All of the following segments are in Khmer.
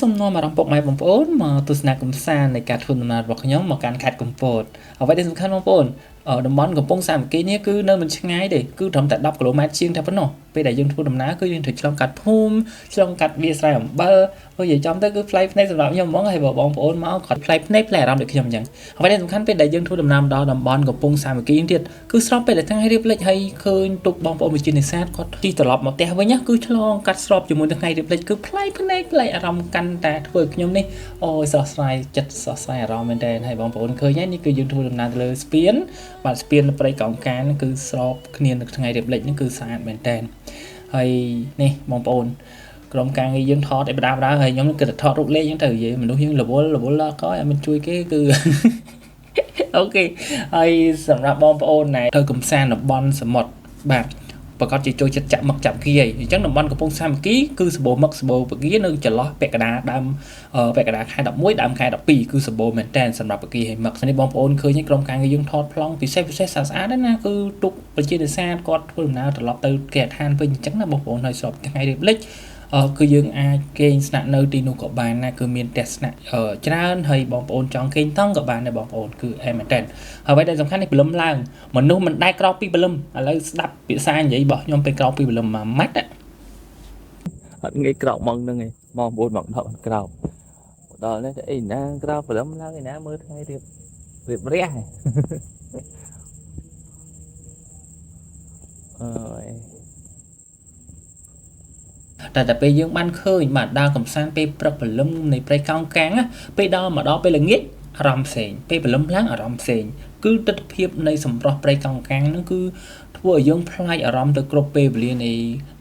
សំណួរមករំពុកម៉ែបងប្អូនមកទស្សនកំសាន្តនៃការធ្វើដំណើររបស់ខ្ញុំមកកាន់ខេត្តកំពតអ្វីដែលសំខាន់បងប្អូនតំបន់កំពង់សាមគ្គីនេះគឺនៅមិនឆ្ងាយទេគឺត្រឹមតែ10គីឡូម៉ែត្រជាងតែប៉ុណ្ណោះពេលដែលយើងធ្វើដំណើរគឺយើងត្រូវឆ្លងកាត់ភូមិឆ្លងកាត់វាលស្រែអំបិលព្រោះនិយាយចំទៅគឺផ្លែភ្នែកសម្រាប់ខ្ញុំហ្មងហើយបងប្អូនមកគាត់ផ្លែភ្នែកផ្លែអារម្មណ៍ដូចខ្ញុំអញ្ចឹងអ្វីដែលសំខាន់ពេលដែលយើងធ្វើដំណើរដល់តំបន់កំពង់សាមគ្គីទៀតគឺស្របពេលដែលថ្ងៃរៀបលិចហើយឃើញទុកបងប្អូនវិជានេសាទគាត់ទីត្រឡប់មកផ្ទះវិញគឺឆ្លងកាត់ស្របជាមួយថ្ងៃរៀបលិចគឺផ្លែភ្នែកផ្លែអារម្មណ៍កាន់តែធ្វើឲ្យខ្ញុំនេះអូយស្រស់ស្រាយចិត្តស្រស់ស្រាយអារម្មណ៍មែនតើហើយបងប្អូនឃើញហើយនេះគឺយើងធ្វើដំណើរទៅលើស្ពានបាទស្ពាននៅព្រៃកោងកាងគឺស្របគ្នានៅថ្ងៃរៀបលិចនេះគឺស្អាតមែនតើហើយនេះបងប្អូនក្រុមការងារយើងថតឲ្យបដាបដាហើយខ្ញុំគិតថាថតរូបលេខអញ្ចឹងទៅនិយាយមនុស្សយើងរវល់ដល់ក៏ឲ្យមិនជួយគេគឺអូខេហើយសម្រាប់បងប្អូនណែទៅកំសាន្តតំបន់សមុទ្របាទប្រកាសជាចូលចិត្តចាក់មឹកចាប់គីអញ្ចឹងតំបន់កំពង់សាមគ្គីគឺសបោមឹកសបោបគីនៅចន្លោះពាក់កណ្ដាលដើមពាក់កណ្ដាលខែ11ដើមខែ12គឺសបោមែនតែនសម្រាប់បគីហើយមឹកនេះបងប្អូនឃើញក្រុមការងារយើងថតប្លង់ពិសេសស្អាតដែរណាគឺទុកប្រជានេសាទគាត់ធ្វើដំណើរត្រឡប់ទៅគេឋានវិញអញ្ចឹងណាបងប្អូនហើយស្របថ្ងៃរៀបលិចគឺយើងអាចគេងស្នាក់នៅទីនោះក៏បានណាគឺមានផ្ទះស្នាក់ច្រើនហើយបងប្អូនចង់គេងតង់ក៏បានដែរបងប្អូនគឺអែមែនតើហើយដែលសំខាន់នេះព្រលឹមឡើងមនុស្សមិនដែលក្រោកពីព្រលឹមឥឡូវស្ដាប់ភាសានិយាយរបស់ខ្ញុំពេលក្រោកពីព្រលឹមមួយម៉ាត់អត់ងាយក្រោកម៉ងហ្នឹងឯងបងប្អូនមកដល់ក្រោកដល់នេះអីណាក្រោកព្រលឹមឡើងឯណាមើលថ្ងៃរៀបរះអើយតែពេលយើងបានឃើញបាទដើរកំសាន្តពេលព្រឹកព្រលឹមនៃព្រៃកោងកាងពេលដល់មកដល់ពេលល្ងាចអារម្មណ៍ផ្សេងពេលព្រលឹមឡើងអារម្មណ៍ផ្សេងគឺទិដ្ឋភាពនៃសម្រស់ព្រៃកោងកាងហ្នឹងគឺធ្វើឲ្យយើងផ្លាច់អារម្មណ៍ទៅគ្រប់ពេលវេលានៃ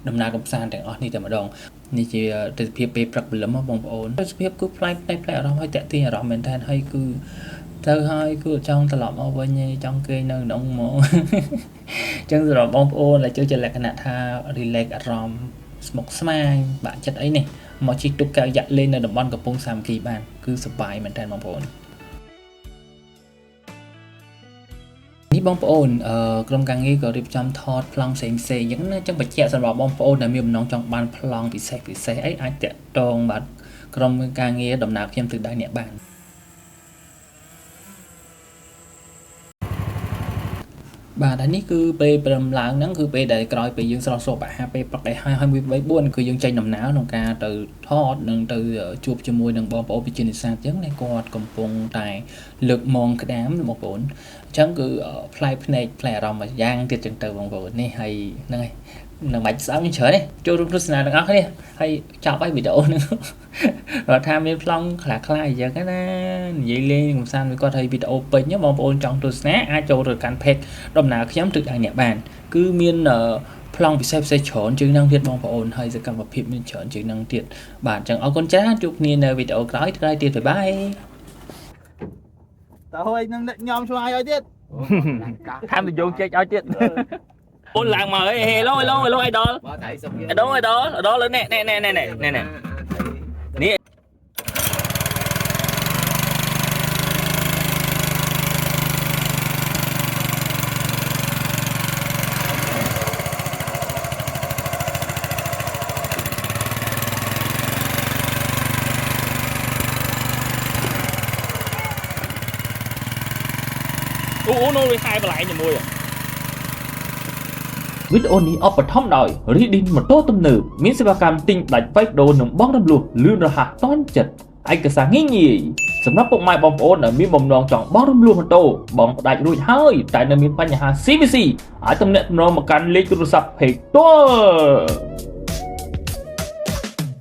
ដំណើរកំសាន្តទាំងអស់នេះតែម្ដងនេះជាទិដ្ឋភាពពេលព្រឹកព្រលឹមបងប្អូនទិដ្ឋភាពគឺផ្លាច់អារម្មណ៍ឲ្យតាក់ទាញអារម្មណ៍មែនតើហើយគឺទៅហើយគឺចង់ត្រឡប់មកវិញឯងចង់គេងនៅក្នុងហ្មងអញ្ចឹងសម្រាប់បងប្អូនដែលចូលជាលក្ខណៈថា relax អារម្មណ៍ស្មុគស្មាញបាក់ចិត្តអីនេះមកជិះទូកកៅយ៉ាក់លេងនៅតំបន់កំពង់សាមគ្គីបានគឺសប្បាយមែនតើបងប្អូននេះបងប្អូនក្រុមការងារក៏រៀបចំថតប្លង់ផ្សេងៗអញ្ចឹងណាចឹងបញ្ជាក់សម្រាប់បងប្អូនដែលមានបំណងចង់បានប្លង់ពិសេសអីអាចតាក់ទងបាទក្រុមការងារដំណើរខ្ញុំទៅដៃអ្នកបានបាទហើយនេះគឺពេលព្រមឡើងហ្នឹងគឺពេលដែលក្រោយពេលយើងស្រស់ស្រូបអាហារពេលព្រឹកដែលហើយ1 2 3 4គឺយើងចេញដំណើរក្នុងការទៅថតនិងទៅជួបជាមួយនឹងបងប្អូនវិជានេសាទអញ្ចឹងគាត់កំពុងតែលើកមងក្តាមបងប្អូនអញ្ចឹងគឺផ្លែភ្នែកផ្លែអារម្មណ៍មួយយ៉ាងទៀតអញ្ចឹងទៅបងប្អូននេះហើយហ្នឹងហើយនឹងបាច់ស្ដាប់យើងច្រើនទេចូលរួមទស្សនាទាំងអស់គ្នាហើយចាប់ឲ្យវីដេអូហ្នឹងគាត់ថាមានប្លង់ខ្លះអញ្ចឹងណានិយាយលេងកំសាន្តមួយគាត់ឲ្យវីដេអូពេញបងប្អូនចង់ទស្សនាអាចចូលទៅកាន់ page ដំណើរខ្ញុំទឹកឲ្យអ្នកបានគឺមានប្លង់ពិសេសច្រើនជាងនឹងទៀតបងប្អូនហើយសកម្មភាពមានច្រើនជាងនឹងទៀតបាទអញ្ចឹងអរគុណច្រើនជួបគ្នានៅវីដេអូក្រោយទៀតបាយបាយតើហើយនឹងញោមឆ្លើយឲ្យទៀតថាទៅយកចេកឲ្យទៀតអូនឡើងមកអីហេឡូអៃដលលើនេះនេះអូនោះវាខាយបន្លែជាមួយវីដេអូនេះអបបឋមដោយ Reading ម៉ូតូទំនើបមានសេវាកម្មទិញដាច់បេកដូរនិងបង់រំលោះលឿនរហ័សទាន់ចិត្តឯកសារងាយសម្រាប់ពុកម៉ែបងប្អូនដែលមានបំណងចង់បង់រំលោះម៉ូតូបង់ផ្ដាច់រួចហើយតែនៅមានបញ្ហា CVC អាចទំនាក់ទំនងមកកាន់លេខទូរស័ព្ទផ្ទាល់